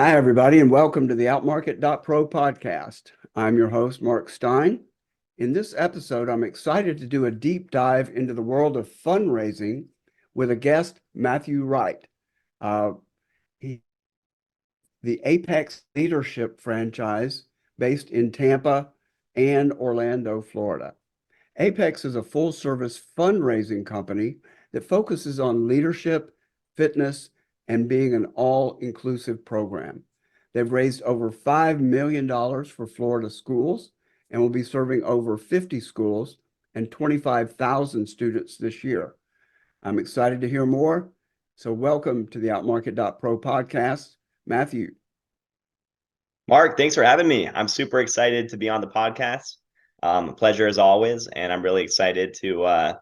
Hi, everybody, and welcome to the OutMarket.Pro podcast. I'm your host, Mark Stein. In this episode, I'm excited to do a deep dive into the world of fundraising with a guest, Matthew Wright. Uh, he, the Apex Leadership franchise based in Tampa and Orlando, Florida. Apex is a full-service fundraising company that focuses on leadership, fitness, and being an all-inclusive program. They've raised over $5 million for Florida schools and will be serving over 50 schools and 25,000 students this year. I'm excited to hear more. So welcome to the OutMarket.Pro podcast, Matthew. Mark, thanks for having me. I'm super excited to be on the podcast. A pleasure as always, and I'm really excited to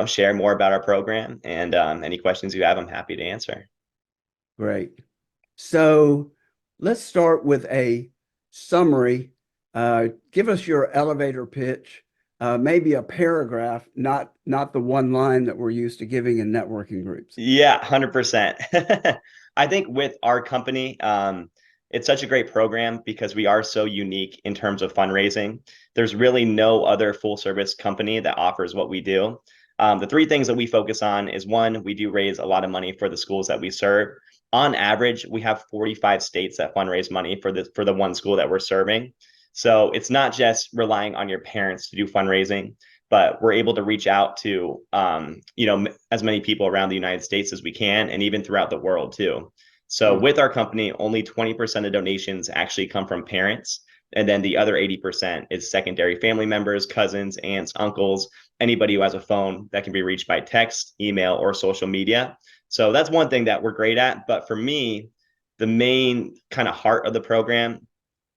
share more about our program and any questions you have, I'm happy to answer. Great. So let's start with a summary. Give us your elevator pitch, maybe a paragraph, not the one line that we're used to giving in networking groups. Yeah, 100%. I think with our company, it's such a great program because we are so unique in terms of fundraising. There's really no other full service company that offers what we do. The three things that we focus on is one, we do raise a lot of money for the schools that we serve. On average, we have 45 states that fundraise money for the one school that we're serving. So it's not just relying on your parents to do fundraising, but we're able to reach out to as many people around the United States as we can, and even throughout the world too. So with our company, only 20% of donations actually come from parents. And then the other 80% is secondary family members, cousins, aunts, uncles, anybody who has a phone that can be reached by text, email, or social media. So that's one thing that we're great at. But for me, the main kind of heart of the program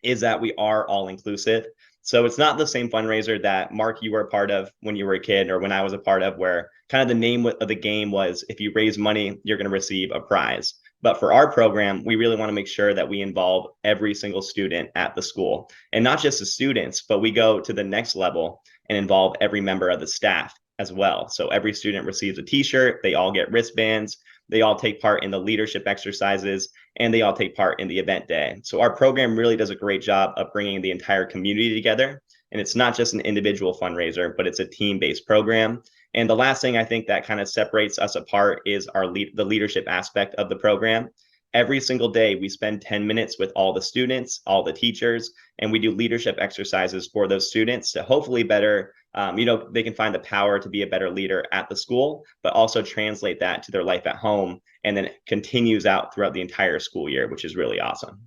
is that we are all inclusive. So it's not the same fundraiser that Mark, you were a part of when you were a kid, or when I was a part of, where kind of the name of the game was, if you raise money, you're going to receive a prize. But for our program, we really want to make sure that we involve every single student at the school, and not just the students, but we go to the next level and involve every member of the staff as well. So every student receives a t-shirt, they all get wristbands, they all take part in the leadership exercises, and they all take part in the event day. So our program really does a great job of bringing the entire community together. And it's not just an individual fundraiser, but it's a team-based program. And the last thing I think that kind of separates us apart is the leadership aspect of the program. Every single day, we spend 10 minutes with all the students, all the teachers, and we do leadership exercises for those students to hopefully better, they can find the power to be a better leader at the school, but also translate that to their life at home. And then it continues out throughout the entire school year, which is really awesome.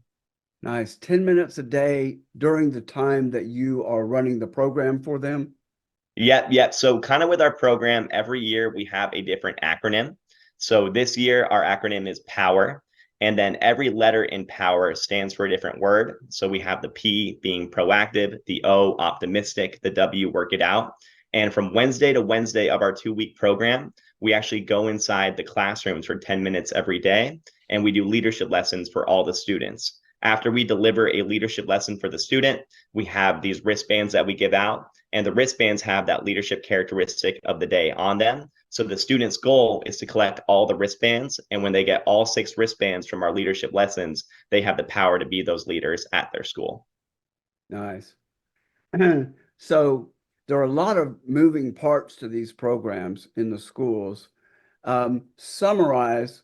Nice. 10 minutes a day during the time that you are running the program for them. Yep. So kind of with our program, every year we have a different acronym. So this year, our acronym is POWER. And then every letter in POWER stands for a different word. So we have the P being proactive, the O optimistic, the W work it out. And from Wednesday to Wednesday of our 2-week program, we actually go inside the classrooms for 10 minutes every day, and we do leadership lessons for all the students. After we deliver a leadership lesson for the student, we have these wristbands that we give out, and the wristbands have that leadership characteristic of the day on them. So the student's goal is to collect all the wristbands, and when they get all 6 wristbands from our leadership lessons, they have the power to be those leaders at their school. Nice. So there are a lot of moving parts to these programs in the schools. Summarize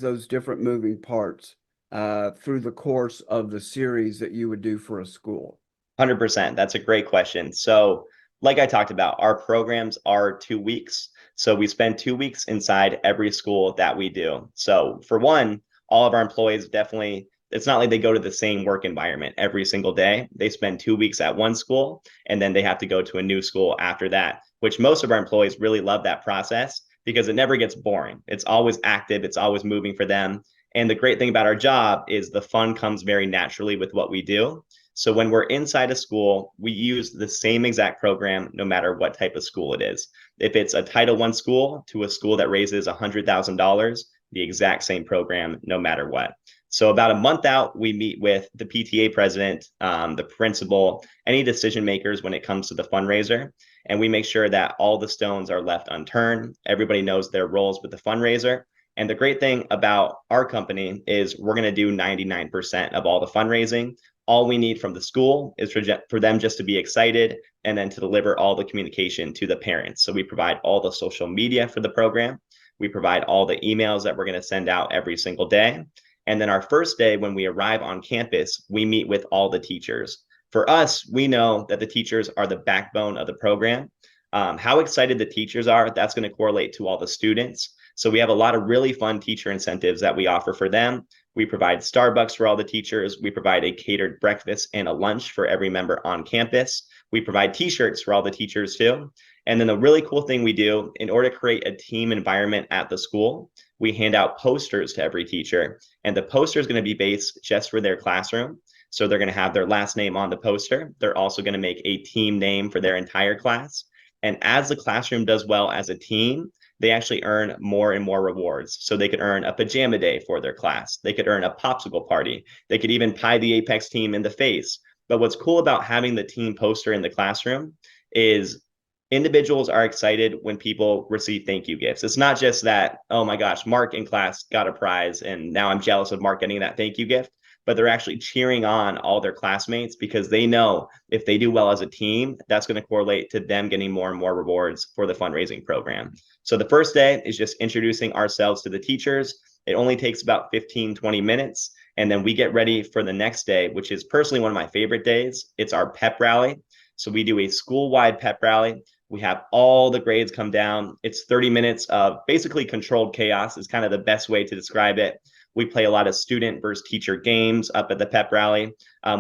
those different moving parts through the course of the series that you would do for a school. 100%. That's a great question. So like I talked about, our programs are 2 weeks. So we spend 2 weeks inside every school that we do. So for one, all of our employees definitely, it's not like they go to the same work environment every single day. They spend 2 weeks at one school, and then they have to go to a new school after that, which most of our employees really love that process because it never gets boring. It's always active. It's always moving for them. And the great thing about our job is the fun comes very naturally with what we do. So when we're inside a school, we use the same exact program no matter what type of school it is. If it's a Title I school to a school that raises $100,000, the exact same program no matter what. So about a month out, we meet with the PTA president, the principal, any decision makers when it comes to the fundraiser. And we make sure that all the stones are left unturned. Everybody knows their roles with the fundraiser. And the great thing about our company is we're going to do 99% of all the fundraising. All we need from the school is for them just to be excited and then to deliver all the communication to the parents. So we provide all the social media for the program. We provide all the emails that we're going to send out every single day. And then our first day, when we arrive on campus, we meet with all the teachers. For us, we know that the teachers are the backbone of the program. How excited the teachers are, that's going to correlate to all the students. So we have a lot of really fun teacher incentives that we offer for them. We provide Starbucks for all the teachers. We provide a catered breakfast and a lunch for every member on campus. We provide t-shirts for all the teachers too. And then the really cool thing we do, in order to create a team environment at the school, we hand out posters to every teacher. And the poster is going to be based just for their classroom. So they're going to have their last name on the poster. They're also going to make a team name for their entire class. And as the classroom does well as a team, they actually earn more and more rewards. So they could earn a pajama day for their class. They could earn a popsicle party. They could even pie the Apex team in the face. But what's cool about having the team poster in the classroom is individuals are excited when people receive thank you gifts. It's not just that, oh my gosh, Mark in class got a prize and now I'm jealous of Mark getting that thank you gift, but they're actually cheering on all their classmates because they know if they do well as a team, that's going to correlate to them getting more and more rewards for the fundraising program. So the first day is just introducing ourselves to the teachers. It only takes about 15, 20 minutes. And then we get ready for the next day, which is personally one of my favorite days. It's our pep rally. So we do a school-wide pep rally. We have all the grades come down. It's 30 minutes of basically controlled chaos is kind of the best way to describe it. We play a lot of student versus teacher games up at the pep rally.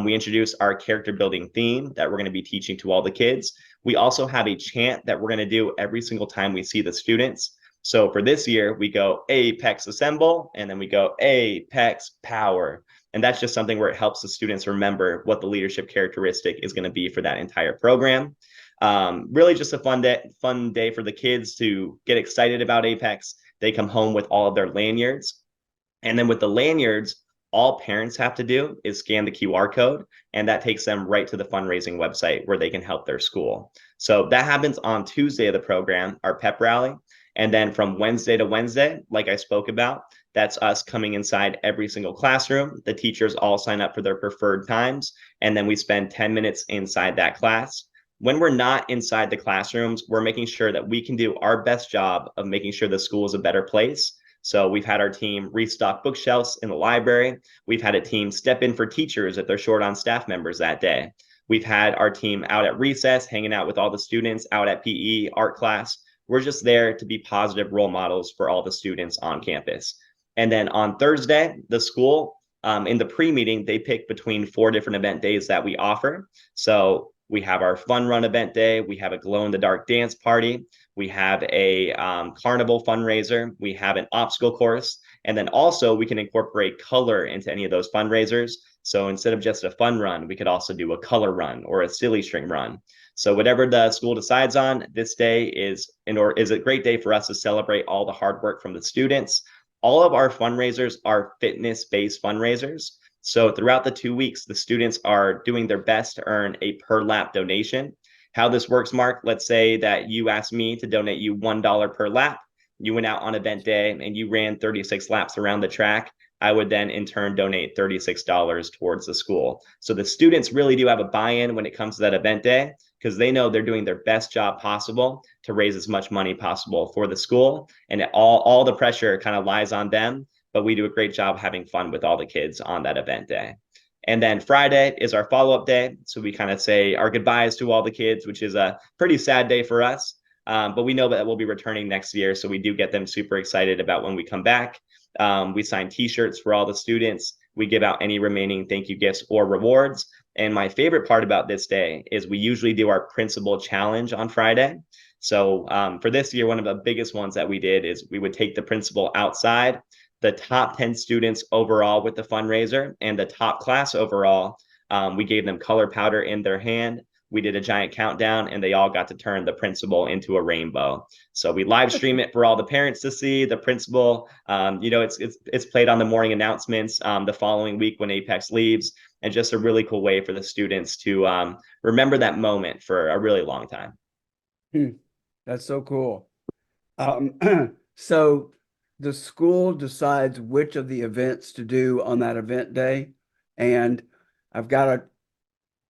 We introduce our character building theme that we're going to be teaching to all the kids. We also have a chant that we're going to do every single time we see the students. So for this year, we go Apex Assemble, and then we go Apex Power. And that's just something where it helps the students remember what the leadership characteristic is going to be for that entire program. Really just a fun day for the kids to get excited about Apex. They come home with all of their lanyards. And then with the lanyards, all parents have to do is scan the QR code, and that takes them right to the fundraising website where they can help their school. So that happens on Tuesday of the program, our pep rally. And then from Wednesday to Wednesday, like I spoke about, that's us coming inside every single classroom. The teachers all sign up for their preferred times, and then we spend 10 minutes inside that class. When we're not inside the classrooms, we're making sure that we can do our best job of making sure the school is a better place. So we've had our team restock bookshelves in the library. We've had a team step in for teachers if they're short on staff members that day. We've had our team out at recess, hanging out with all the students, out at PE, art class. We're just there to be positive role models for all the students on campus. And then on Thursday, the school, in the pre-meeting, they pick between 4 different event days that we offer. So we have our fun run event day. We have a glow-in-the-dark dance party. We have a carnival fundraiser. We have an obstacle course. And then also we can incorporate color into any of those fundraisers. So instead of just a fun run, we could also do a color run or a silly string run. So whatever the school decides on, this day is a great day for us to celebrate all the hard work from the students. All of our fundraisers are fitness-based fundraisers. So throughout the 2 weeks, the students are doing their best to earn a per lap donation. How this works, Mark, let's say that you asked me to donate you $1 per lap. You went out on event day and you ran 36 laps around the track. I would then in turn donate $36 towards the school. So the students really do have a buy-in when it comes to that event day because they know they're doing their best job possible to raise as much money possible for the school. And all the pressure kind of lies on them, but we do a great job having fun with all the kids on that event day. And then Friday is our follow-up day. So we kind of say our goodbyes to all the kids, which is a pretty sad day for us. But we know that we'll be returning next year. So we do get them super excited about when we come back. We sign t-shirts for all the students. We give out any remaining thank you gifts or rewards. And my favorite part about this day is we usually do our principal challenge on Friday. So for this year, one of the biggest ones that we did is we would take the principal outside. The top 10 students overall with the fundraiser and the top class overall, we gave them color powder in their hand. We did a giant countdown and they all got to turn the principal into a rainbow. So we live stream it for all the parents to see. The principal, it's played on the morning announcements the following week when Apex leaves, and just a really cool way for the students to remember that moment for a really long time. That's so cool. So the school decides which of the events to do on that event day. And I've got a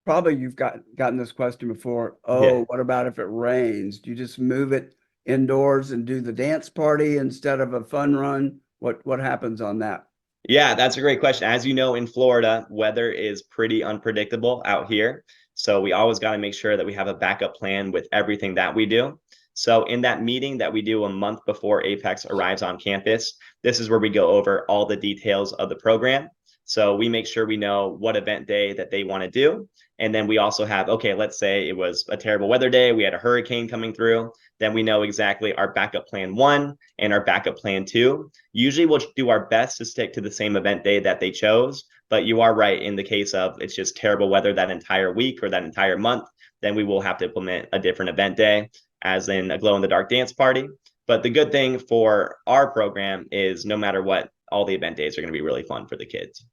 probably you've gotten this question before. Yeah. Oh, what about if it rains? Do you just move it indoors and do the dance party instead of a fun run? What happens on that? Yeah, that's a great question. As you know, in Florida, weather is pretty unpredictable out here. So we always got to make sure that we have a backup plan with everything that we do. So in that meeting that we do a month before Apex arrives on campus, this is where we go over all the details of the program. So we make sure we know what event day that they want to do. And then we also have, okay, let's say it was a terrible weather day, we had a hurricane coming through, then we know exactly our backup plan 1 and our backup plan 2. Usually we'll do our best to stick to the same event day that they chose, but you are right in the case of it's just terrible weather that entire week or that entire month, then we will have to implement a different event day, as in a glow in the dark dance party. But the good thing for our program is no matter what, all the event days are going to be really fun for the kids.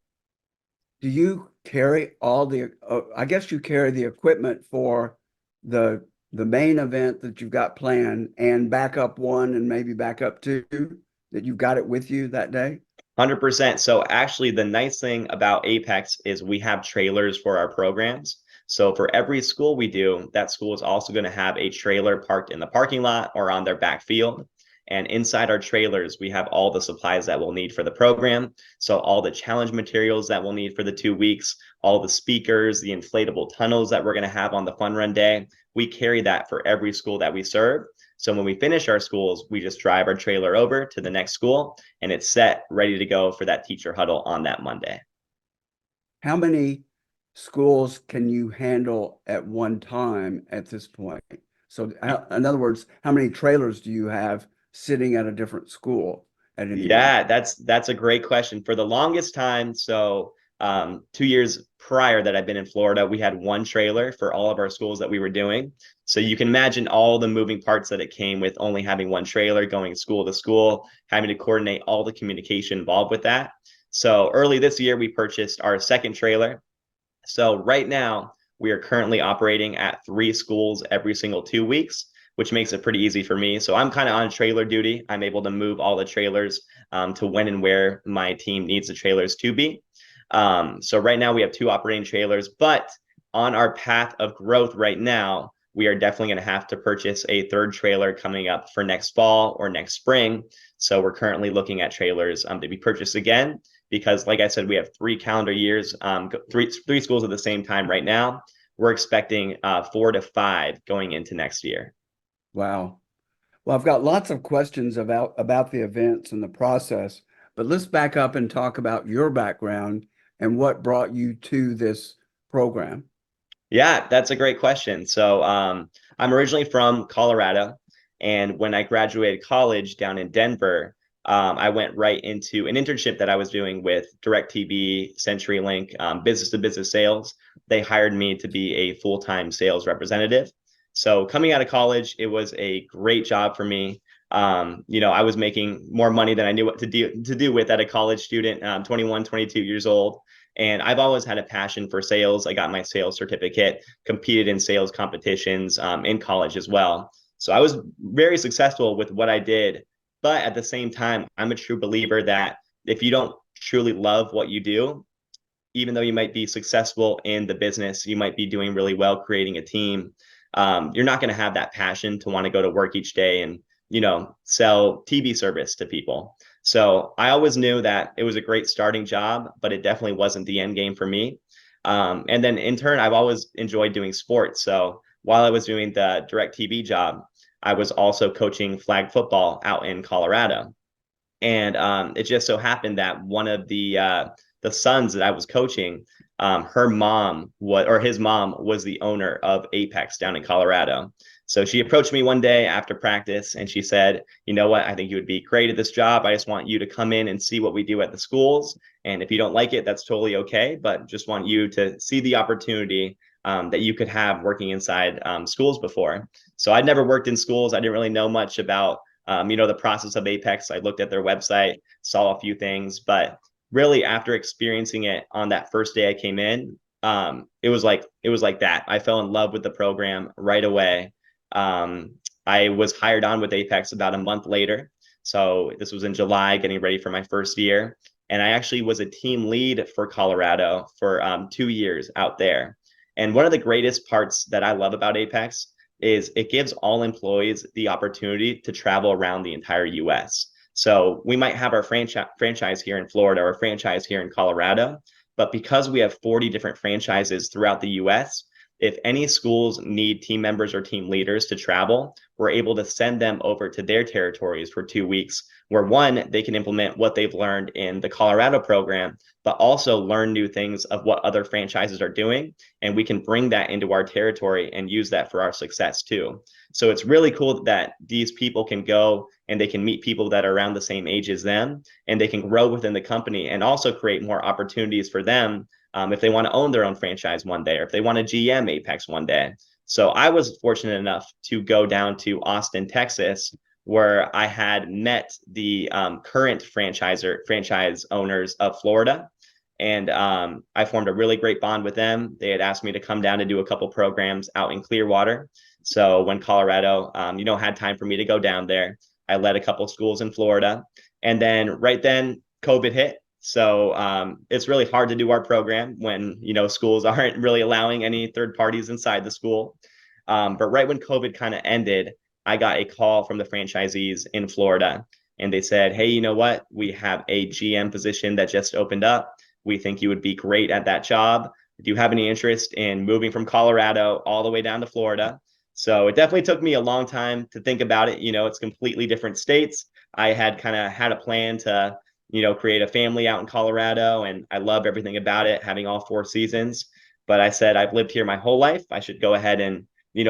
Do you carry all the, I guess you carry the equipment for the main event that you've got planned and backup 1 and maybe backup 2, that you've got it with you that day? 100%. So actually, the nice thing about Apex is we have trailers for our programs. So for every school we do, that school is also going to have a trailer parked in the parking lot or on their back field. And inside our trailers, we have all the supplies that we'll need for the program. So all the challenge materials that we'll need for the 2 weeks, all the speakers, the inflatable tunnels that we're going to have on the fun run day. We carry that for every school that we serve. So when we finish our schools, we just drive our trailer over to the next school and it's set, ready to go for that teacher huddle on that Monday. How many schools can you handle at one time at this point? So, in other words, how many trailers do you have sitting at a different school at any one? Yeah, that's a great question. For the longest time, so 2 years prior that I've been in Florida, we had one trailer for all of our schools that we were doing. So you can imagine all the moving parts that it came with only having one trailer, going school to school, having to coordinate all the communication involved with that. So early this year, we purchased our second trailer. So right now, we are currently operating at 3 schools every single 2 weeks, which makes it pretty easy for me. So I'm kind of on trailer duty. I'm able to move all the trailers to when and where my team needs the trailers to be. So right now we have 2 operating trailers, but on our path of growth right now, we are definitely going to have to purchase a third trailer coming up for next fall or next spring. So we're currently looking at trailers to be purchased again because, like I said, we have 3 calendar years, three schools at the same time right now. We're expecting 4 to 5 going into next year. Wow. Well, I've got lots of questions about the events and the process, but let's back up and talk about your background and what brought you to this program. Yeah, that's a great question. So I'm originally from Colorado, and when I graduated college down in Denver, I went right into an internship that I was doing with DirecTV, CenturyLink, business to business sales. They hired me to be a full-time sales representative. So coming out of college, it was a great job for me. I was making more money than I knew what to do with at a college student, 21, 22 years old. And I've always had a passion for sales. I got my sales certificate, competed in sales competitions in college as well. So I was very successful with what I did. But at the same time, I'm a true believer that if you don't truly love what you do, even though you might be successful in the business, you might be doing really well creating a team. You're not going to have that passion to want to go to work each day and sell TV service to people. So I always knew that it was a great starting job, but it definitely wasn't the end game for me. And then in turn, I've always enjoyed doing sports. So while I was doing the DirecTV job, I was also coaching flag football out in Colorado. And it just so happened that one of the sons that I was coaching, her mom his mom was the owner of Apex down in Colorado. So she approached me one day after practice and she said, you know what, I think you would be great at this job. I just want you to come in and see what we do at the schools. And if you don't like it, that's totally okay. But just want you to see the opportunity that you could have working inside schools before. So I'd never worked in schools. I didn't really know much about the process of Apex. I looked at their website, saw a few things, but really after experiencing it on that first day I came in, it was like that. I fell in love with the program right away. I was hired on with Apex about a month later. So this was in July, getting ready for my first year. And I actually was a team lead for Colorado for 2 years out there. And one of the greatest parts that I love about Apex is it gives all employees the opportunity to travel around the entire US. So we might have our franchise here in Florida or franchise here in Colorado, but because we have 40 different franchises throughout the US, if any schools need team members or team leaders to travel, we're able to send them over to their territories for 2 weeks, where one, they can implement what they've learned in the Colorado program, but also learn new things of what other franchises are doing. And we can bring that into our territory and use that for our success too. So it's really cool that these people can go and they can meet people that are around the same age as them, and they can grow within the company and also create more opportunities for them if they want to own their own franchise one day, or if they want to GM Apex one day. So I was fortunate enough to go down to Austin, Texas, where I had met the current franchise owners of Florida. And I formed a really great bond with them. They had asked me to come down to do a couple programs out in Clearwater. So when Colorado, had time for me to go down there, I led a couple schools in Florida. And then right then, COVID hit. So it's really hard to do our program when, schools aren't really allowing any third parties inside the school. But right when COVID kind of ended, I got a call from the franchisees in Florida, and they said, hey, you know what? We have a GM position that just opened up. We think you would be great at that job. Do you have any interest in moving from Colorado all the way down to Florida? So it definitely took me a long time to think about it. It's completely different states. I had kind of had a plan to create a family out in Colorado, and I love everything about it, having all 4 seasons. But I said, I've lived here my whole life. I should go ahead and,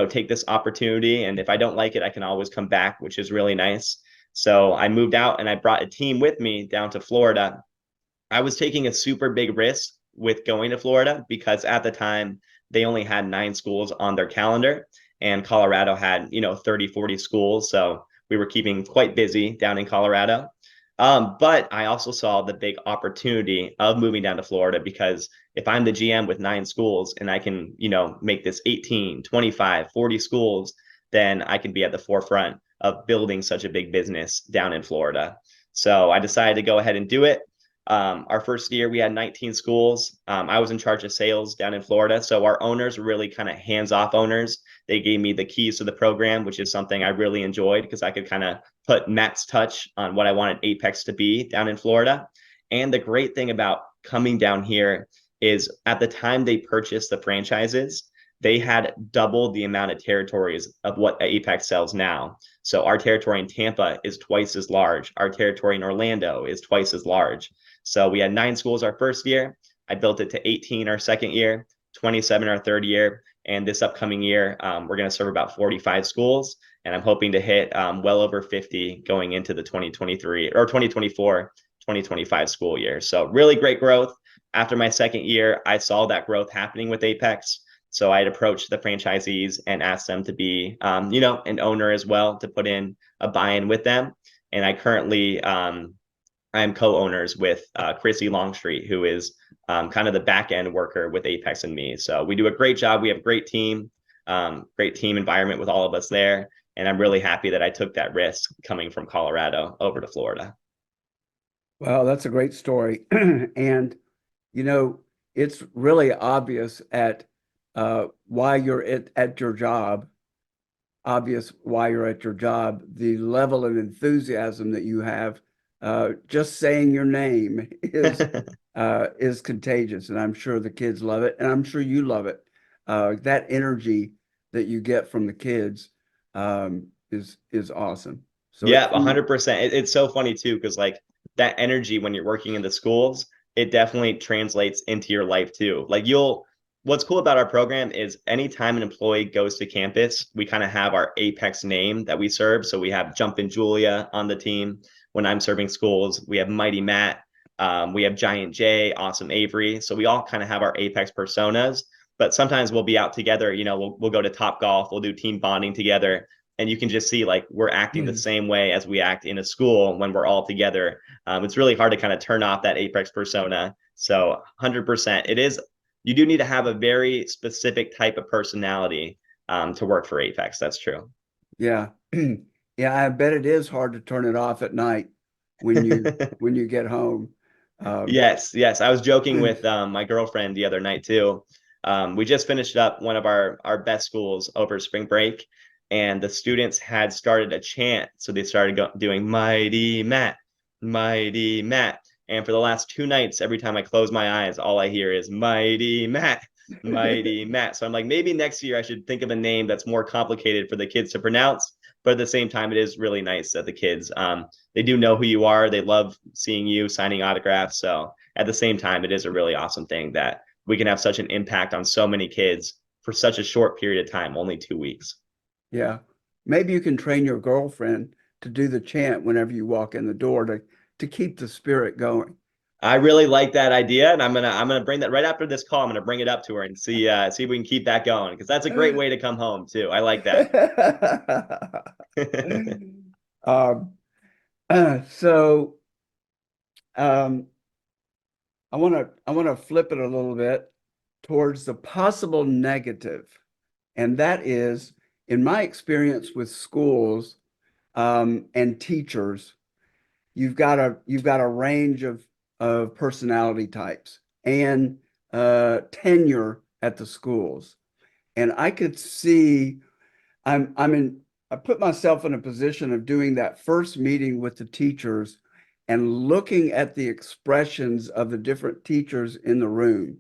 take this opportunity. And if I don't like it, I can always come back, which is really nice. So I moved out and I brought a team with me down to Florida. I was taking a super big risk with going to Florida because at the time they only had 9 schools on their calendar, and Colorado had, 30, 40 schools. So we were keeping quite busy down in Colorado. But I also saw the big opportunity of moving down to Florida, because if I'm the GM with 9 schools and I can, make this 18, 25, 40 schools, then I can be at the forefront of building such a big business down in Florida. So I decided to go ahead and do it. Our first year, we had 19 schools. I was in charge of sales down in Florida. So our owners were really kind of hands-off owners. They gave me the keys to the program, which is something I really enjoyed because I could kind of put Matt's touch on what I wanted Apex to be down in Florida. And the great thing about coming down here is at the time they purchased the franchises, they had doubled the amount of territories of what Apex sells now. So our territory in Tampa is twice as large. Our territory in Orlando is twice as large. So we had 9 schools our first year. I built it to 18 our second year, 27 our third year. And this upcoming year, we're going to serve about 45 schools. And I'm hoping to hit well over 50 going into the 2023 or 2024, 2025 school year. So really great growth. After my second year, I saw that growth happening with Apex. So I had approached the franchisees and asked them to be, an owner as well, to put in a buy-in with them. And I currently, I'm co-owners with Chrissy Longstreet, who is kind of the back end worker with Apex and me. So we do a great job. We have a great team environment with all of us there. And I'm really happy that I took that risk coming from Colorado over to Florida. Well, that's a great story. And, it's really obvious why you're at your job, the level of enthusiasm that you have. Just saying your name is contagious, and I'm sure the kids love it, and I'm sure you love it. That energy that you get from the kids is awesome. So Yeah, 100%. It's so funny too, because like that energy when you're working in the schools, it definitely translates into your life too. What's cool about our program is anytime an employee goes to campus, we kind of have our Apex name that we serve. So we have Jumpin' Julia on the team when I'm serving schools. We have Mighty Matt. We have Giant J, Awesome Avery. So we all kind of have our Apex personas, but sometimes we'll be out together. We'll go to Top Golf. We'll do team bonding together. And you can just see like we're acting the same way as we act in a school when we're all together. It's really hard to kind of turn off that Apex persona. So 100%, you do need to have a very specific type of personality to work for Apex. That's true. Yeah. Yeah, I bet it is hard to turn it off at night when you get home. Um, Yes, yes. I was joking with my girlfriend the other night too. We just finished up one of our best schools over spring break, and the students had started a chant. So they started doing Mighty Matt, Mighty Matt. And for the last 2 nights, every time I close my eyes, all I hear is Mighty Matt, Mighty Matt. So I'm like, maybe next year I should think of a name that's more complicated for the kids to pronounce. But at the same time, it is really nice that the kids they do know who you are. They love seeing you signing autographs. So at the same time, it is a really awesome thing that we can have such an impact on so many kids for such a short period of time, only 2 weeks. yeah. Maybe you can train your girlfriend to do the chant whenever you walk in the door to keep the spirit going. I really like that idea, and I'm gonna bring that right after this call. I'm gonna bring it up to her and see if we can keep that going because that's a great way to come home too. I like that. Um, so um, I want to flip it a little bit towards the possible negative, and that is, in my experience with schools and teachers, you've got a range of personality types and tenure at the schools, and I could see I'm in I put myself in a position of doing that first meeting with the teachers and looking at the expressions of the different teachers in the room.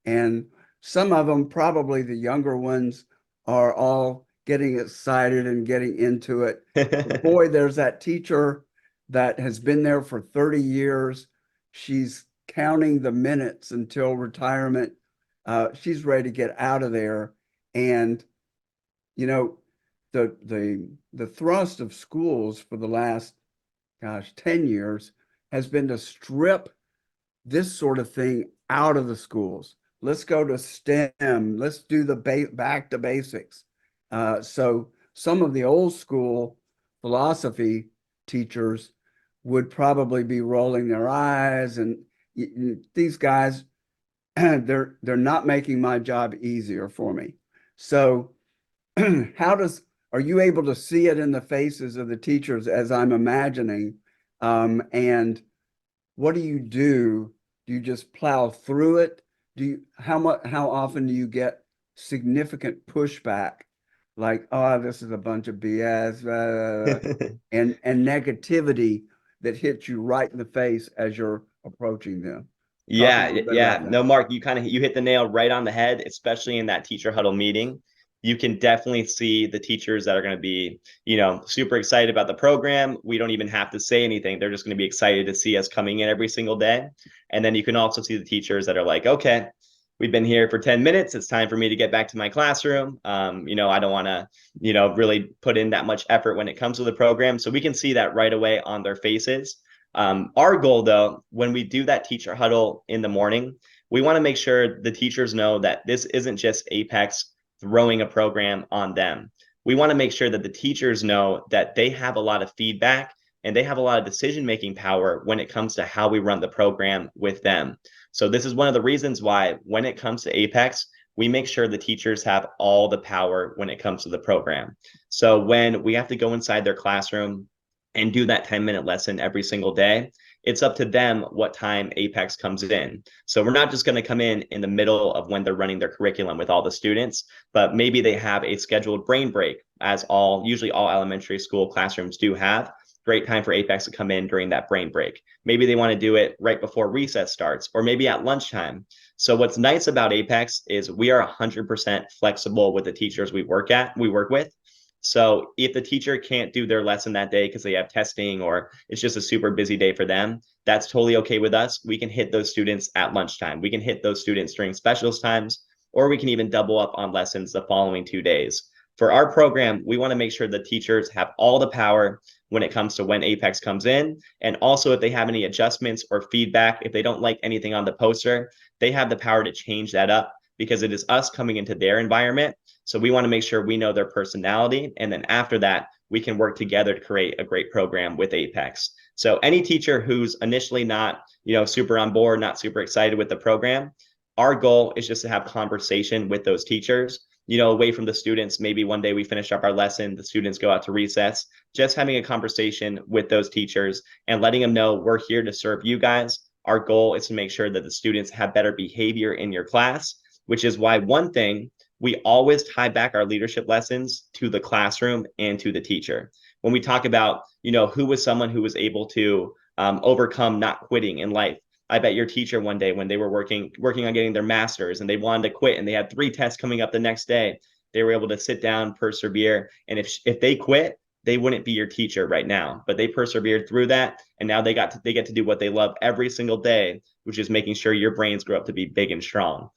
And some of them, probably the younger ones, are all getting excited and getting into it. But boy, there's that teacher that has been there for 30 years. She's counting the minutes until retirement. She's ready to get out of there. And you know, the thrust of schools for the last, 10 years has been to strip this sort of thing out of the schools. Let's go to STEM. Let's do the back to basics. So some of the old school philosophy teachers would probably be rolling their eyes, and these guys, they're not making my job easier for me. So how does are you able to see it in the faces of the teachers as I'm imagining? And what do you do? Do you just plow through it? How often do you get significant pushback, like, oh, this is a bunch of BS, and negativity that hits you right in the face as you're approaching them? Talk a Yeah, little bit yeah. about No, that. Mark, you hit the nail right on the head, especially in that teacher huddle meeting. You can definitely see the teachers that are going to be, super excited about the program. We don't even have to say anything. They're just going to be excited to see us coming in every single day. And then you can also see the teachers that are like, okay, we've been here for 10 minutes. It's time for me to get back to my classroom. I don't want to, really put in that much effort when it comes to the program. So we can see that right away on their faces. Our goal, though, when we do that teacher huddle in the morning, we want to make sure the teachers know that this isn't just Apex throwing a program on them. We want to make sure that the teachers know that they have a lot of feedback and they have a lot of decision-making power when it comes to how we run the program with them. So this is one of the reasons why when it comes to Apex, we make sure the teachers have all the power when it comes to the program. So when we have to go inside their classroom and do that 10-minute lesson every single day, it's up to them what time Apex comes in. So we're not just going to come in the middle of when they're running their curriculum with all the students, but maybe they have a scheduled brain break, as usually all elementary school classrooms do have. Great time for Apex to come in during that brain break. Maybe they want to do it right before recess starts, or maybe at lunchtime. So what's nice about Apex is we are 100% flexible with the teachers we work with. So if the teacher can't do their lesson that day because they have testing or it's just a super busy day for them, that's totally okay with us. We can hit those students at lunchtime. We can hit those students during specials times, or we can even double up on lessons the following 2 days. For our program, we want to make sure the teachers have all the power when it comes to when Apex comes in. And also, if they have any adjustments or feedback, if they don't like anything on the poster, they have the power to change that up because it is us coming into their environment. So we want to make sure we know their personality. And then after that, we can work together to create a great program with Apex. So any teacher who's initially not, super on board, not super excited with the program, our goal is just to have conversation with those teachers away from the students. Maybe one day we finish up our lesson, the students go out to recess, just having a conversation with those teachers and letting them know we're here to serve you guys. Our goal is to make sure that the students have better behavior in your class, which is why one thing, we always tie back our leadership lessons to the classroom and to the teacher. When we talk about, who was someone who was able to overcome not quitting in life. I bet your teacher one day when they were working on getting their master's and they wanted to quit and they had 3 tests coming up the next day, they were able to sit down, persevere. And if they quit, they wouldn't be your teacher right now, but they persevered through that. And now they get to do what they love every single day, which is making sure your brains grow up to be big and strong.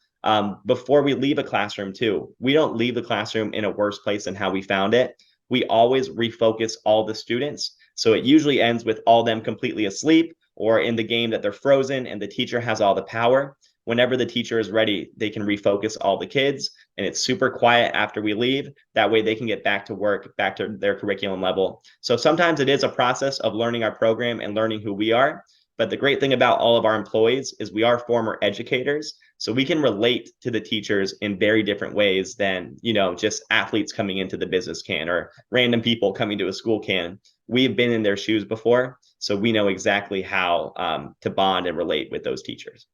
Before we leave a classroom too, we don't leave the classroom in a worse place than how we found it. We always refocus all the students. So it usually ends with all them completely asleep or in the game that they're frozen and the teacher has all the power. Whenever the teacher is ready, they can refocus all the kids and it's super quiet after we leave. That way they can get back to work, back to their curriculum level. So sometimes it is a process of learning our program and learning who we are. But the great thing about all of our employees is we are former educators. So we can relate to the teachers in very different ways than, just athletes coming into the business can or random people coming to a school can. We've been in their shoes before, so we know exactly how to bond and relate with those teachers.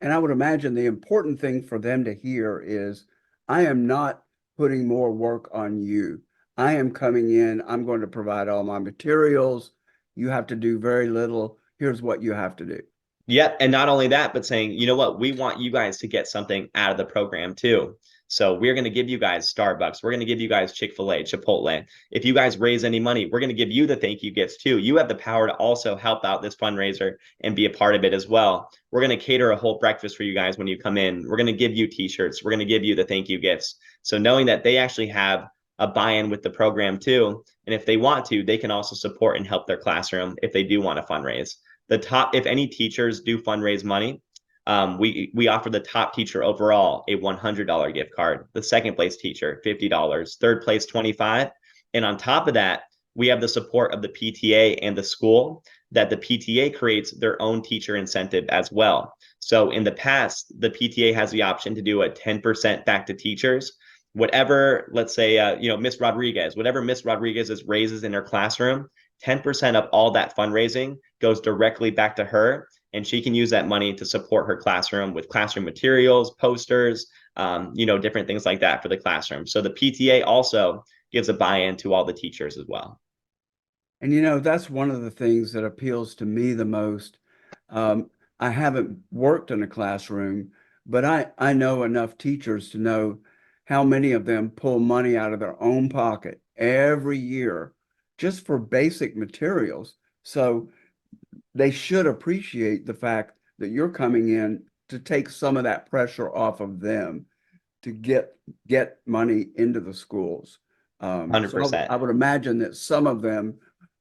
And I would imagine the important thing for them to hear is, I am not putting more work on you. I am coming in, I'm going to provide all my materials. You have to do very little. Here's what you have to do. Yep. And not only that, but saying, you know what, we want you guys to get something out of the program too. So we're going to give you guys Starbucks. We're going to give you guys Chick-fil-A, Chipotle. If you guys raise any money, we're going to give you the thank you gifts too. You have the power to also help out this fundraiser and be a part of it as well. We're going to cater a whole breakfast for you guys when you come in. We're going to give you t-shirts. We're going to give you the thank you gifts. So knowing that they actually have a buy-in with the program too. And if they want to, they can also support and help their classroom if they do want to fundraise. If any teachers do fundraise money, we offer the top teacher overall a $100 gift card, the second place teacher $50, third place $25, and on top of that, we have the support of the PTA and the school that the PTA creates their own teacher incentive as well. So in the past, the PTA has the option to do a 10% back to teachers. Whatever, let's say, Miss Rodriguez's raises in her classroom, 10% of all that fundraising goes directly back to her, and she can use that money to support her classroom with classroom materials, posters, different things like that for the classroom. So the PTA also gives a buy-in to all the teachers as well. And that's one of the things that appeals to me the most. I haven't worked in a classroom, but I know enough teachers to know how many of them pull money out of their own pocket every year just for basic materials. So they should appreciate the fact that you're coming in to take some of that pressure off of them to get money into the schools. So 100%. I would imagine that some of them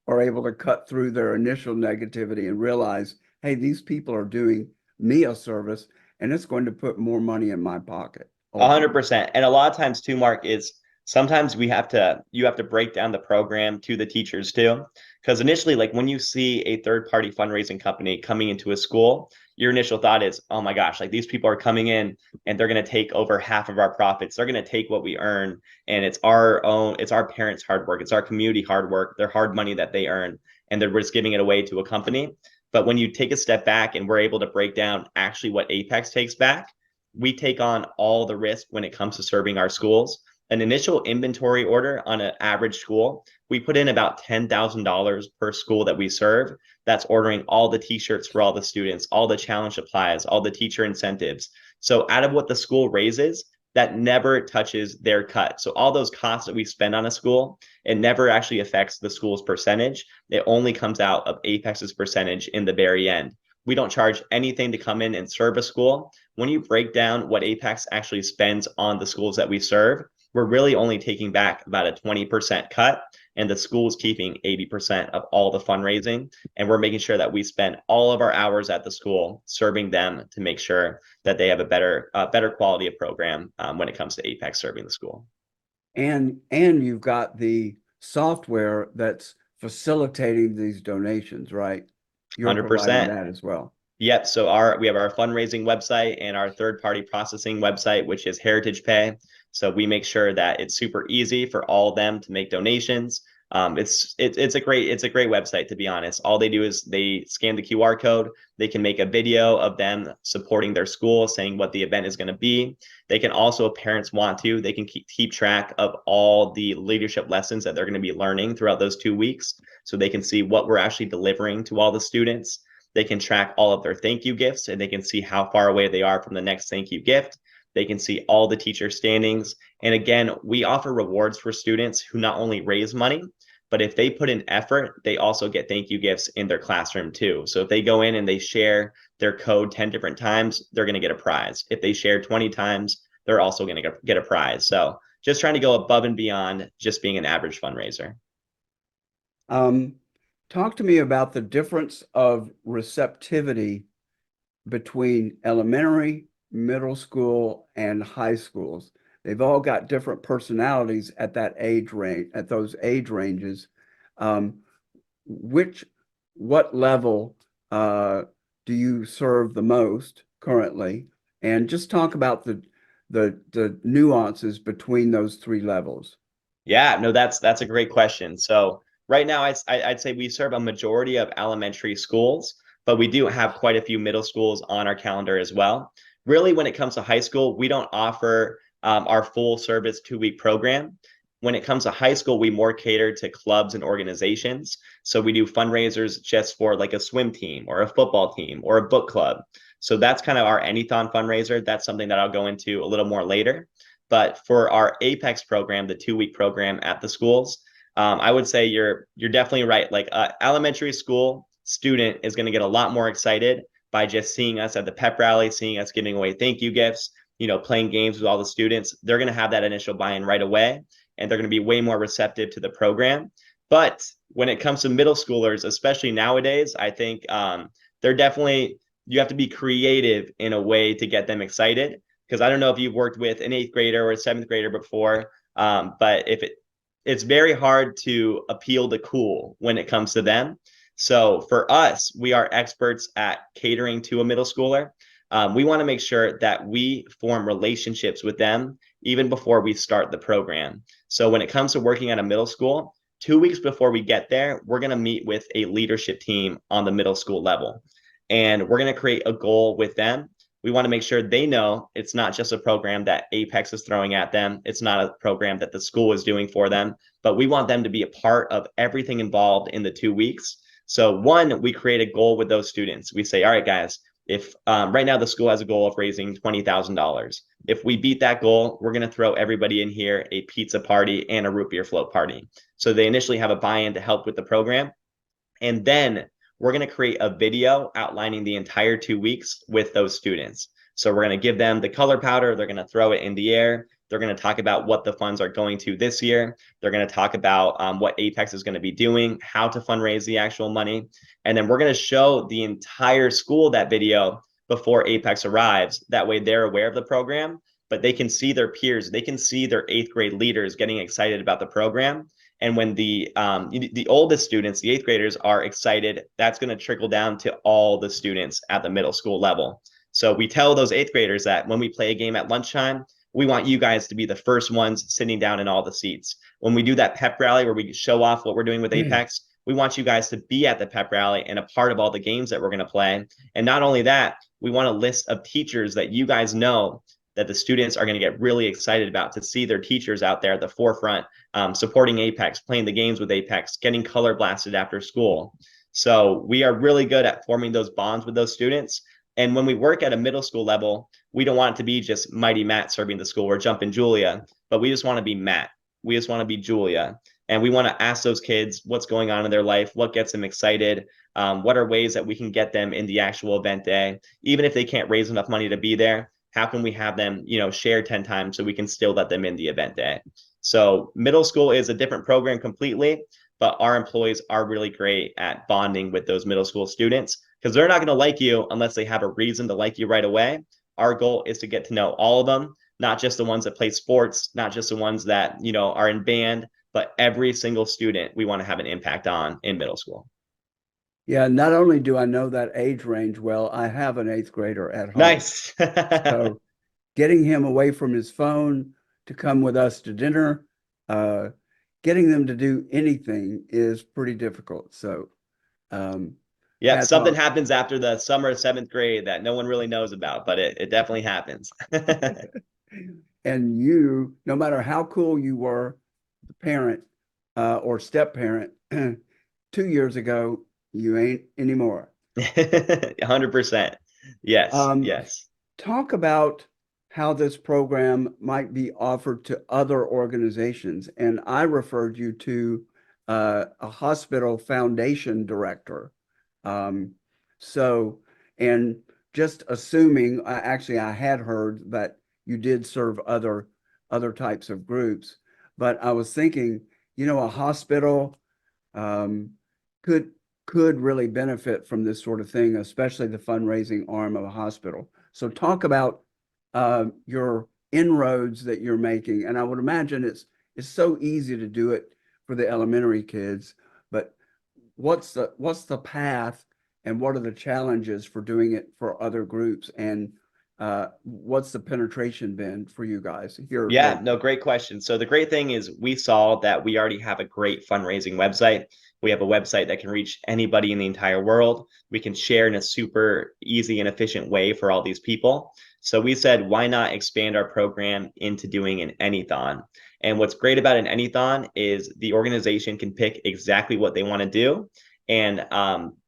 are able to cut through their initial negativity and realize, hey, these people are doing me a service and it's going to put more money in my pocket. 100%. And a lot of times too, Mark, is sometimes you have to break down the program to the teachers too. Because initially, like when you see a third-party fundraising company coming into a school, your initial thought is, oh my gosh, like these people are coming in and they're going to take over half of our profits. They're going to take what we earn. And it's our parents' hard work. It's our community hard work, their hard money that they earn. And they're just giving it away to a company. But when you take a step back and we're able to break down actually what Apex takes back, we take on all the risk when it comes to serving our schools. An initial inventory order on an average school, we put in about $10,000 per school that we serve. That's ordering all the t-shirts for all the students, all the challenge supplies, all the teacher incentives. So out of what the school raises, that never touches their cut. So all those costs that we spend on a school, it never actually affects the school's percentage. It only comes out of Apex's percentage in the very end. We don't charge anything to come in and serve a school. When you break down what Apex actually spends on the schools that we serve, we're really only taking back about a 20% cut, and the school's keeping 80% of all the fundraising. And we're making sure that we spend all of our hours at the school serving them to make sure that they have a better quality of program when it comes to Apex serving the school. And you've got the software that's facilitating these donations, right? You're 100%. providing that as well. Yep. So we have our fundraising website and our third-party processing website, which is Heritage Pay. So we make sure that it's super easy for all of them to make donations. It's a great website, to be honest. All they do is they scan the QR code. They can make a video of them supporting their school, saying what the event is going to be. They can also, if parents want to, they can keep track of all the leadership lessons that they're going to be learning throughout those 2 weeks, so they can see what we're actually delivering to all the students. They can track all of their thank you gifts, and they can see how far away they are from the next thank you gift. They can see all the teacher standings. And again, we offer rewards for students who not only raise money, but if they put in effort, they also get thank you gifts in their classroom too. So if they go in and they share their code 10 different times, they're going to get a prize. If they share 20 times, they're also going to get a prize. So just trying to go above and beyond just being an average fundraiser. Talk to me about the difference of receptivity between elementary, middle school, and high schools. They've all got different personalities at that age range, at those age ranges. What level do you serve the most currently? And just talk about the nuances between those three levels. Yeah, no, that's a great question. So right now, I'd say we serve a majority of elementary schools, but we do have quite a few middle schools on our calendar as well. Really, when it comes to high school, we don't offer our full service 2-week program. When it comes to high school, we more cater to clubs and organizations. So we do fundraisers just for like a swim team or a football team or a book club. So that's kind of our Anython fundraiser. That's something that I'll go into a little more later. But for our Apex program, the 2-week program at the schools, I would say you're definitely right. Like elementary school student is going to get a lot more excited by just seeing us at the pep rally, seeing us giving away thank you gifts, playing games with all the students. They're going to have that initial buy-in right away, and they're going to be way more receptive to the program. But when it comes to middle schoolers, especially nowadays, I think they're definitely, you have to be creative in a way to get them excited. Because I don't know if you've worked with an 8th grader or a 7th grader before, but it's very hard to appeal to cool when it comes to them. So for us, we are experts at catering to a middle schooler. We want to make sure that we form relationships with them even before we start the program. So when it comes to working at a middle school, 2 weeks before we get there, we're going to meet with a leadership team on the middle school level. And we're going to create a goal with them. We want to make sure they know it's not just a program that Apex is throwing at them. It's not a program that the school is doing for them, but we want them to be a part of everything involved in the 2 weeks. So one, we create a goal with those students. We say, all right, guys, if right now the school has a goal of raising $20,000. If we beat that goal, we're going to throw everybody in here a pizza party and a root beer float party. So they initially have a buy-in to help with the program. And then we're going to create a video outlining the entire 2 weeks with those students. So we're going to give them the color powder. They're going to throw it in the air. They're going to talk about what the funds are going to this year. They're going to talk about what Apex is going to be doing, how to fundraise the actual money. And then we're going to show the entire school that video before Apex arrives. That way they're aware of the program, but they can see their peers. They can see their 8th grade leaders getting excited about the program. And when the oldest students, the 8th graders, are excited, that's going to trickle down to all the students at the middle school level. So we tell those 8th graders that when we play a game at lunchtime, we want you guys to be the first ones sitting down in all the seats. When we do that pep rally where we show off what we're doing with Apex, we want you guys to be at the pep rally and a part of all the games that we're going to play. And not only that, we want a list of teachers that you guys know that the students are going to get really excited about, to see their teachers out there at the forefront, supporting Apex, playing the games with Apex, getting color blasted after school. So we are really good at forming those bonds with those students. And when we work at a middle school level, we don't want it to be just Mighty Matt serving the school or Jumpin' Julia, but we just want to be Matt. We just want to be Julia. And we want to ask those kids what's going on in their life, what gets them excited, what are ways that we can get them in the actual event day. Even if they can't raise enough money to be there, how can we have them, share 10 times so we can still let them in the event day? So middle school is a different program completely, but our employees are really great at bonding with those middle school students, because they're not going to like you unless they have a reason to like you right away. Our goal is to get to know all of them, not just the ones that play sports, not just the ones that, are in band, but every single student we want to have an impact on in middle school. Yeah, not only do I know that age range well, I have an 8th grader at home. Nice. So getting him away from his phone, to come with us to dinner. Getting them to do anything is pretty difficult. So, Yep, hats something off. happens after the summer of seventh grade that no one really knows about, but it definitely happens. And you, no matter how cool you were, the parent or step parent, 2 years ago, you ain't anymore. 100%. Yes, Um, yes. Talk about how this program might be offered to other organizations. And I referred you to a hospital foundation director. Um, so, and just assuming, actually, I had heard that you did serve other types of groups, but I was thinking, a hospital um, could could really benefit from this sort of thing, especially the fundraising arm of a hospital. So talk about your inroads that you're making, and I would imagine it's so easy to do it for the elementary kids, but what's the path, and what are the challenges for doing it for other groups, and what's the penetration been for you guys here Yeah, no, locally? great question. So the great thing is we saw that we already have a great fundraising website. We have a website that can reach anybody in the entire world. We can share in a super easy and efficient way for all these people. So we said, why not expand our program into doing an Anython? And what's great about an Anython is the organization can pick exactly what they want to do. And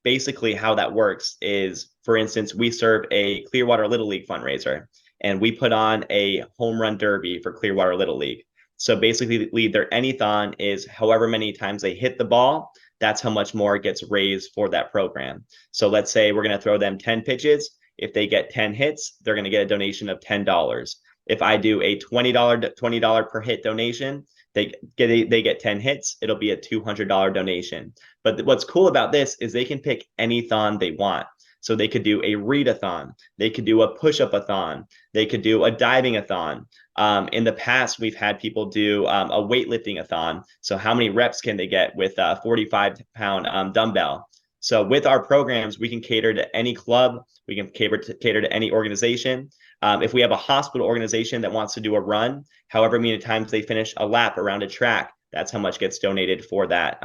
basically, how that works is, for instance, we serve a Clearwater Little League fundraiser and we put on a home run derby for Clearwater Little League. So basically, their anython is however many times they hit the ball, that's how much more gets raised for that program. So let's say we're going to throw them 10 pitches. If they get 10 hits, they're going to get a donation of $10. If I do a $20 per hit donation, they get 10 hits, it'll be a $200 donation. But what's cool about this is they can pick any thon they want. So they could do a readathon, they could do a push-up-a-thon, they could do a diving-a-thon. In the past, we've had people do a weightlifting-a-thon. So how many reps can they get with a 45-pound dumbbell? So with our programs, we can cater to any club, we can cater to any organization. If we have a hospital organization that wants to do a run, however many times they finish a lap around a track, that's how much gets donated for that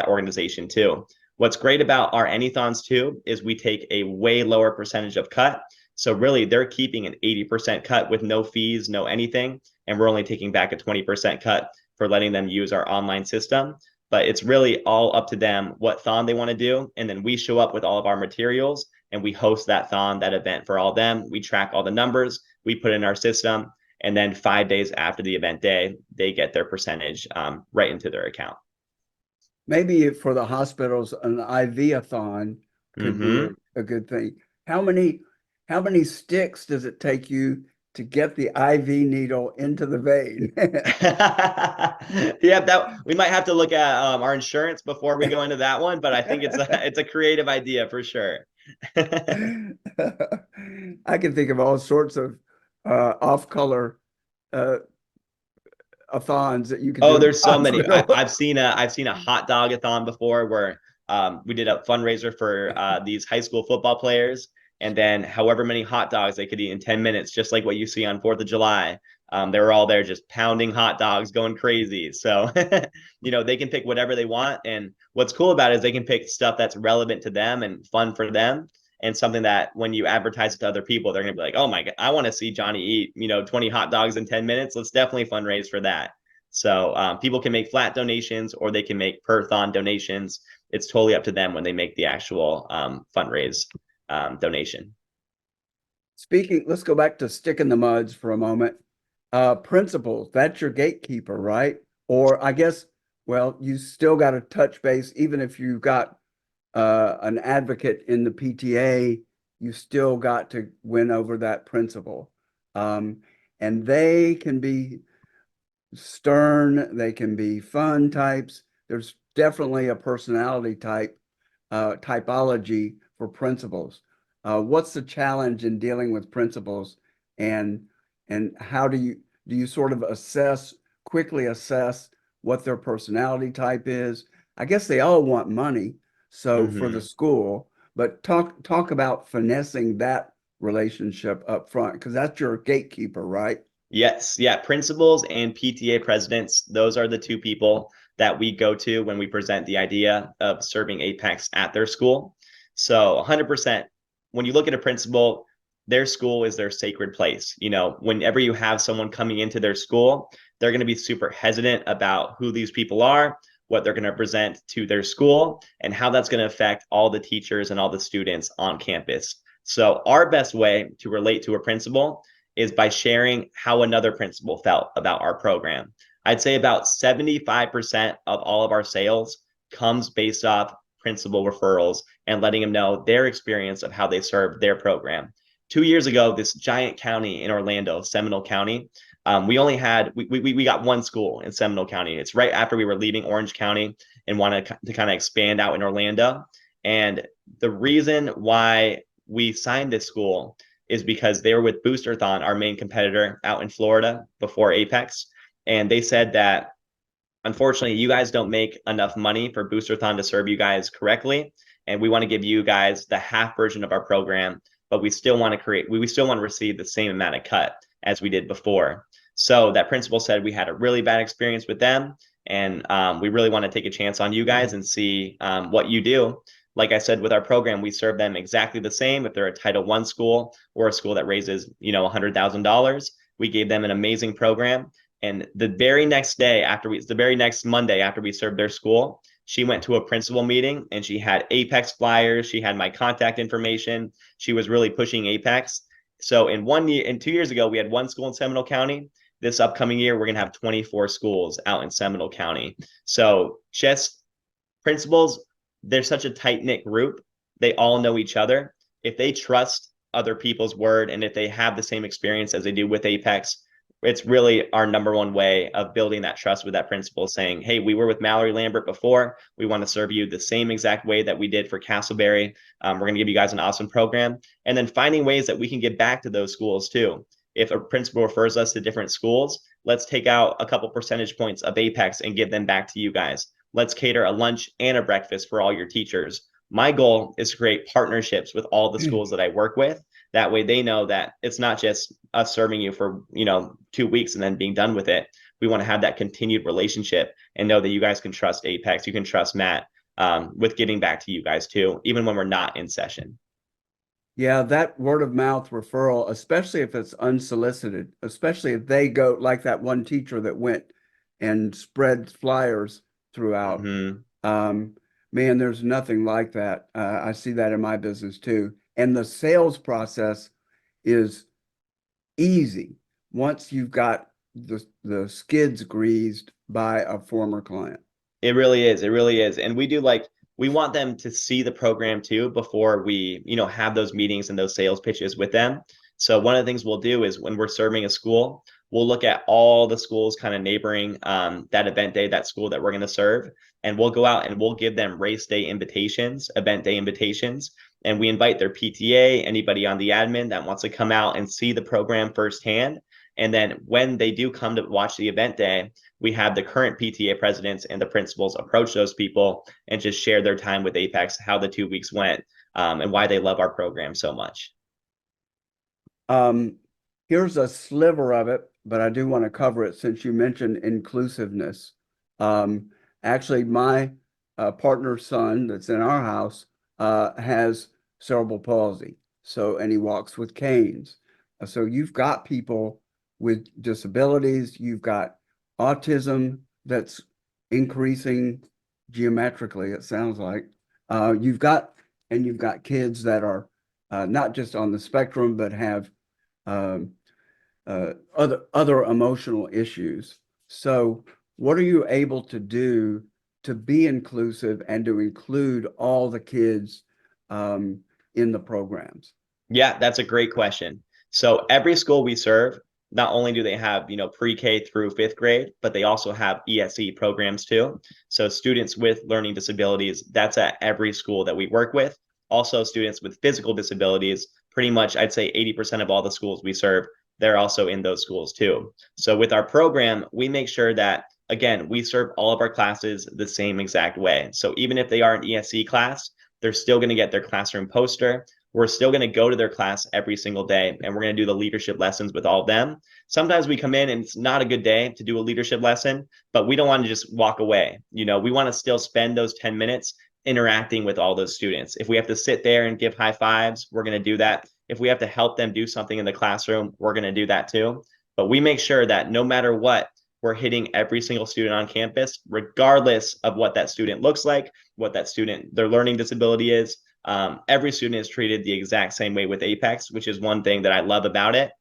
organization too. What's great about our Anythons too is we take a way lower percentage of cut. So really, they're keeping an 80% cut with no fees, no anything, and we're only taking back a 20% cut for letting them use our online system. But it's really all up to them what thon they want to do, and then we show up with all of our materials and we host that thon, that event for all of them. We track all the numbers, we put in our system, and then 5 days after the event day, they get their percentage right into their account. Maybe for the hospitals, an IV-a-thon could be Mm-hmm. a good thing. How many sticks does it take you to get the IV needle into the vein? Yeah, that we might have to look at our insurance before we go into that one, but I think it's a creative idea for sure. I can think of all sorts of off-color uh, a-thons that you could Oh, do in there's the so many. hospital. I've seen a hot dog-a-thon before where we did a fundraiser for these high school football players, and then however many hot dogs they could eat in 10 minutes, just like what you see on 4th of July. They were all there just pounding hot dogs, going crazy. So, they can pick whatever they want. And what's cool about it is they can pick stuff that's relevant to them and fun for them. And something that when you advertise it to other people, they're gonna be like, oh my God, I want to see Johnny eat, 20 hot dogs in 10 minutes. Let's definitely fundraise for that. So people can make flat donations or they can make per thon donations. It's totally up to them when they make the actual fundraise donation. Speaking, let's go back to stick in the muds for a moment. Principals, that's your gatekeeper, right? Or I guess, well, you still got to touch base, even if you've got an advocate in the PTA, you still got to win over that principal. Um, and they can be stern, they can be fun types. There's definitely a personality typology for principals. What's the challenge in dealing with principals, and how do you sort of quickly assess what their personality type is? I guess they all want money, so for the Mm-hmm. school, but talk about finessing that relationship up front because that's your gatekeeper, right? Yes, yeah, principals and PTA presidents, those are the two people that we go to when we present the idea of serving Apex at their school. So 100%, when you look at a principal, their school is their sacred place. You know, whenever you have someone coming into their school, they're going to be super hesitant about who these people are, what they're going to present to their school, and how that's going to affect all the teachers and all the students on campus. So our best way to relate to a principal is by sharing how another principal felt about our program. I'd say about 75% of all of our sales comes based off principal referrals and letting them know their experience of how they served their program. 2 years ago, this giant county in Orlando, Seminole County, we got one school in Seminole County. It's right after we were leaving Orange County and wanted to kind of expand out in Orlando. And the reason why we signed this school is because they were with Boosterthon, our main competitor out in Florida before Apex. And they said that unfortunately, you guys don't make enough money for Boosterthon to serve you guys correctly. And we want to give you guys the half version of our program, but we still want to receive the same amount of cut as we did before. So that principal said we had a really bad experience with them. And we really want to take a chance on you guys and see what you do. Like I said, with our program, we serve them exactly the same. If they're a Title I school or a school that raises, $100,000, we gave them an amazing program. And the very next Monday after we served their school, she went to a principal meeting and she had Apex flyers. She had my contact information. She was really pushing Apex. So in 2 years ago, we had one school in Seminole County. This upcoming year, we're going to have 24 schools out in Seminole County. So just principals, they're such a tight-knit group. They all know each other. If they trust other people's word and if they have the same experience as they do with Apex, it's really our number one way of building that trust with that principal, saying, hey, we were with Mallory Lambert before. We want to serve you the same exact way that we did for Castleberry. We're going to give you guys an awesome program. And then finding ways that we can get back to those schools too. If a principal refers us to different schools, let's take out a couple percentage points of Apex and give them back to you guys. Let's cater a lunch and a breakfast for all your teachers. My goal is to create partnerships with all the schools that I work with. That way they know that it's not just us serving you for, 2 weeks and then being done with it. We want to have that continued relationship and know that you guys can trust Apex. You can trust Matt with giving back to you guys too, even when we're not in session. Yeah, that word of mouth referral, especially if it's unsolicited, especially if they go like that one teacher that went and spread flyers throughout. Man, there's nothing like that. I see that in my business too. And the sales process is easy once you've got the skids greased by a former client. It really is. It really is. And we want them to see the program too before we, have those meetings and those sales pitches with them. So one of the things we'll do is when we're serving a school, we'll look at all the schools kind of neighboring that event day, that school that we're going to serve. And we'll go out and we'll give them race day invitations, event day invitations. And we invite their PTA, anybody on the admin that wants to come out and see the program firsthand. And then when they do come to watch the event day, we have the current PTA presidents and the principals approach those people and just share their time with Apex, how the 2 weeks went, and why they love our program so much. Here's a sliver of it, but I do want to cover it since you mentioned inclusiveness. Actually, my partner's son that's in our house has cerebral palsy. And he walks with canes. So you've got people with disabilities, you've got autism that's increasing geometrically, it sounds like. You've got kids that are not just on the spectrum, but have other emotional issues. So what are you able to do to be inclusive and to include all the kids in the programs? Yeah, that's a great question. So every school we serve, not only do they have, pre-K through fifth grade, but they also have ESE programs too. So students with learning disabilities, that's at every school that we work with. Also students with physical disabilities, pretty much I'd say 80% of all the schools we serve, they're also in those schools too. So with our program, we make sure that, again, we serve all of our classes the same exact way. So even if they are an ESE class, they're still going to get their classroom poster. we're still going to go to their class every single day, and we're going to do the leadership lessons with all of them. Sometimes we come in and it's not a good day to do a leadership lesson, but we don't want to just walk away. We want to still spend those 10 minutes interacting with all those students. If we have to sit there and give high fives, we're going to do that. If we have to help them do something in the classroom, we're going to do that too. But we make sure that no matter what, we're hitting every single student on campus, regardless of what that student looks like, what that student, their learning disability is. Every student is treated the exact same way with Apex, which is one thing that I love about it.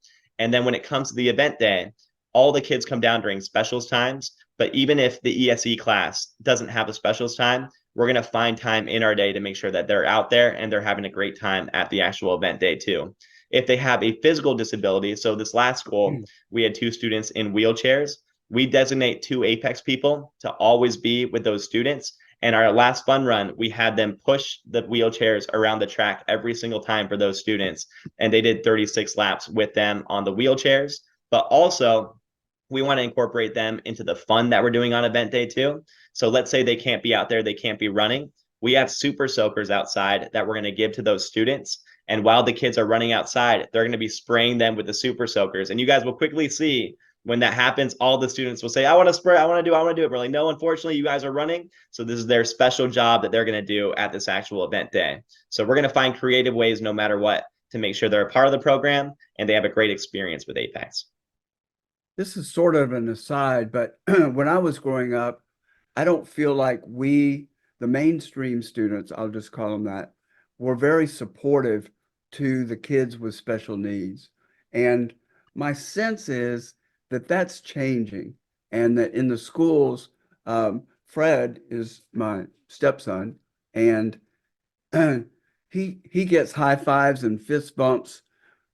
And then when it comes to the event day, all the kids come down during specials times. But even if the ESE class doesn't have a specials time, we're going to find time in our day to make sure that they're out there and they're having a great time at the actual event day too. If they have a physical disability, so this last school, we had 2 students in wheelchairs. We designate 2 Apex people to always be with those students. And our last fun run, we had them push the wheelchairs around the track every single time for those students. And they did 36 laps with them on the wheelchairs. But also, we want to incorporate them into the fun that we're doing on event day too. So let's say they can't be out there, they can't be running. We have super soakers outside that we're going to give to those students. And while the kids are running outside, they're going to be spraying them with the super soakers. And you guys will quickly see when that happens, all the students will say, I want to spray, I want to do it. We're like, no, unfortunately, you guys are running. So this is their special job that they're going to do at this actual event day. So we're going to find creative ways, no matter what, to make sure they're a part of the program and they have a great experience with Apex. This is sort of an aside, but when I was growing up, I don't feel like we, the mainstream students, I'll just call them that, were very supportive to the kids with special needs. And my sense is that that's changing, and that in the schools, Fred is my stepson, and he gets high fives and fist bumps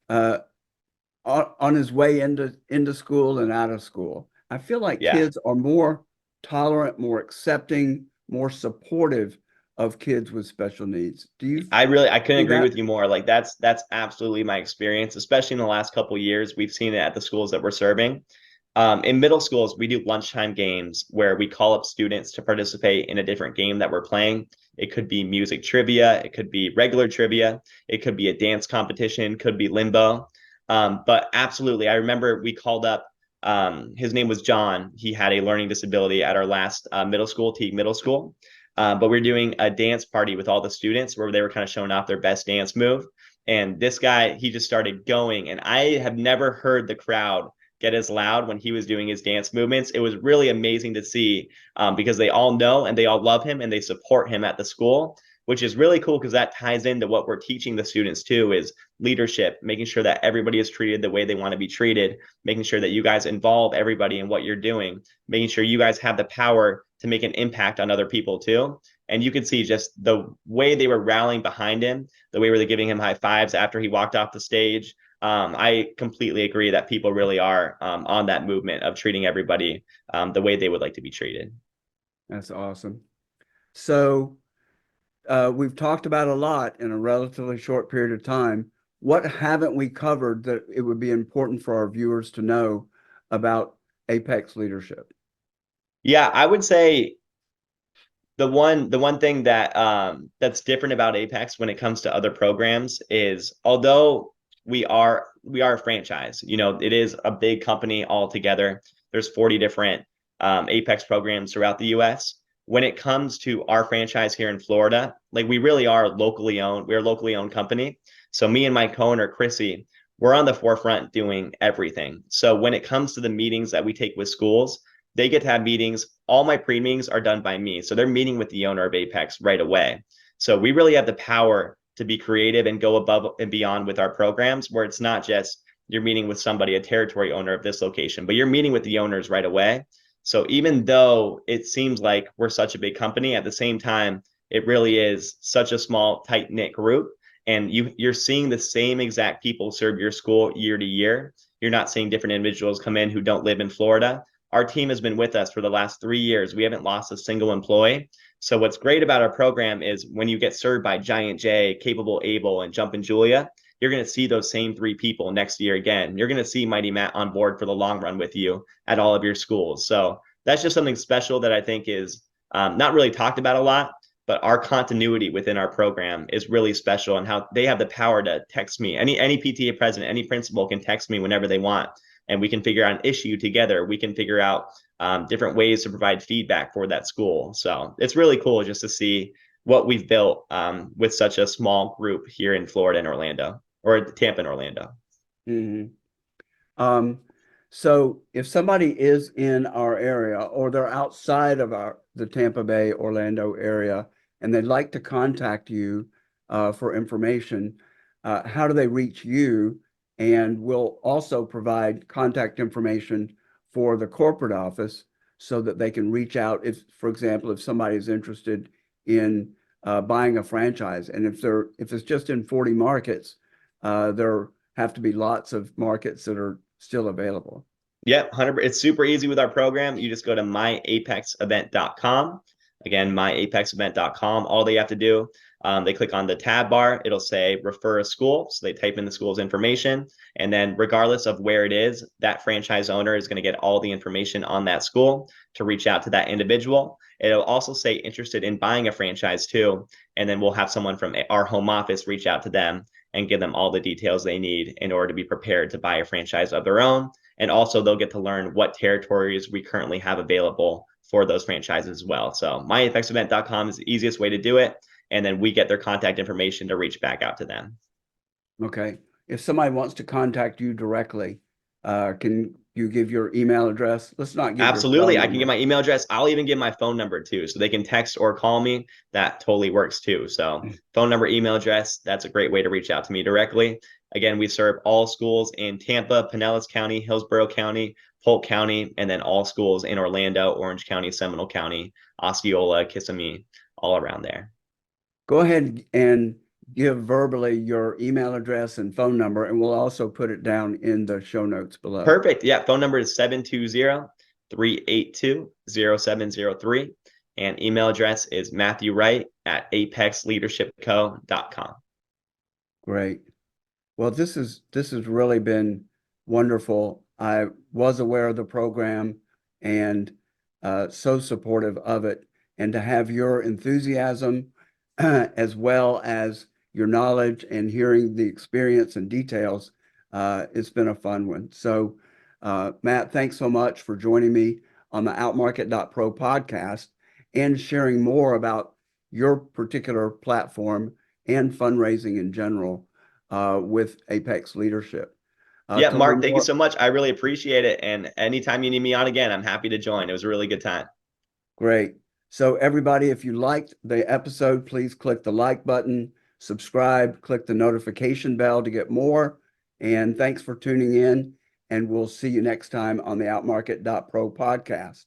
on his way into school and out of school. I feel like kids are more tolerant, more accepting, more supportive of kids with special needs. Do you? I couldn't agree with you more. Like that's absolutely my experience, especially in the last couple of years. We've seen it at the schools that we're serving. In middle schools, we do lunchtime games where we call up students to participate in a different game that we're playing. It could be music trivia, it could be regular trivia, it could be a dance competition, could be limbo. But absolutely, I remember we called up, his name was John. He had a learning disability at our last middle school, Teague Middle School. But we're doing a dance party with all the students where they were kind of showing off their best dance move. And this guy, he just started going. And I have never heard the crowd get as loud when he was doing his dance movements. It was really amazing to see because they all know and they all love him and they support him at the school, which is really cool because that ties into what we're teaching the students too, is leadership, making sure that everybody is treated the way they want to be treated, making sure that you guys involve everybody in what you're doing, making sure you guys have the power to make an impact on other people too. And you could see just the way they were rallying behind him, the way they're giving him high fives after he walked off the stage. I completely agree that people really are on that movement of treating everybody the way they would like to be treated. That's awesome. So we've talked about a lot in a relatively short period of time. What haven't we covered that it would be important for our viewers to know about Apex leadership? Yeah, I would say the one thing that that's different about Apex when it comes to other programs is, although we are a franchise, it is a big company altogether. There's 40 different Apex programs throughout the US. When it comes to our franchise here in Florida, like we really are locally owned. We're a locally owned company. So me and my co-owner, Chrissy, we're on the forefront doing everything. So when it comes to the meetings that we take with schools, they get to have meetings. All my pre-meetings are done by me. So they're meeting with the owner of Apex right away. So we really have the power to be creative and go above and beyond with our programs, where it's not just you're meeting with somebody, a territory owner of this location, but you're meeting with the owners right away. So even though it seems like we're such a big company, at the same time, it really is such a small, tight-knit group. And you're seeing the same exact people serve your school year to year. You're not seeing different individuals come in who don't live in Florida. Our team has been with us for the last 3 years. We haven't lost a single employee. So what's great about our program is when you get served by Giant J, Capable Able, and Jumpin' Julia, you're going to see those same 3 people next year again. You're going to see Mighty Matt on board for the long run with you at all of your schools. So that's just something special that I think is not really talked about a lot, but our continuity within our program is really special, and how they have the power to text me. Any PTA president, any principal can text me whenever they want, and we can figure out an issue together. We can figure out different ways to provide feedback for that school. So it's really cool just to see what we've built with such a small group here in Florida and Orlando, or Tampa and Orlando. Mm-hmm. So if somebody is in our area or they're outside of the Tampa Bay, Orlando area, and they'd like to contact you for information, how do they reach you? And we'll also provide contact information for the corporate office so that they can reach out if, for example, if somebody is interested in buying a franchise. And if it's just in 40 markets, there have to be lots of markets that are still available. Yep, 100%. It's super easy with our program. You just go to myapexevent.com. Again, myapexevent.com. All they have to do, they click on the tab bar. It'll say refer a school. So they type in the school's information. And then regardless of where it is, that franchise owner is going to get all the information on that school to reach out to that individual. It'll also say interested in buying a franchise too. And then we'll have someone from our home office reach out to them and give them all the details they need in order to be prepared to buy a franchise of their own. And also they'll get to learn what territories we currently have available for those franchises as well. So myapexevent.com is the easiest way to do it. And then we get their contact information to reach back out to them. Okay. If somebody wants to contact you directly, can you give your email address? Let's not give Absolutely. your I can give my email address. I'll even give my phone number too. So they can text or call me. That totally works too. So phone number, email address, that's a great way to reach out to me directly. Again, we serve all schools in Tampa, Pinellas County, Hillsborough County, Polk County, and then all schools in Orlando, Orange County, Seminole County, Osceola, Kissimmee, all around there. Go ahead and give verbally your email address and phone number, and we'll also put it down in the show notes below. Perfect. Yeah. Phone number is 720-382-0703. And email address is Matthew Wright at apexleadershipco.com. Great. Well, this has really been wonderful. I was aware of the program and so supportive of it. And to have your enthusiasm as well as your knowledge and hearing the experience and details, it's been a fun one. So, Matt, thanks so much for joining me on the OutMarket.Pro podcast and sharing more about your particular platform and fundraising in general with Apex Leadership. Yeah, Mark, thank you so much. I really appreciate it. And anytime you need me on again, I'm happy to join. It was a really good time. Great. So everybody, if you liked the episode, please click the like button, subscribe, click the notification bell to get more. And thanks for tuning in. And we'll see you next time on the OutMarket.Pro podcast.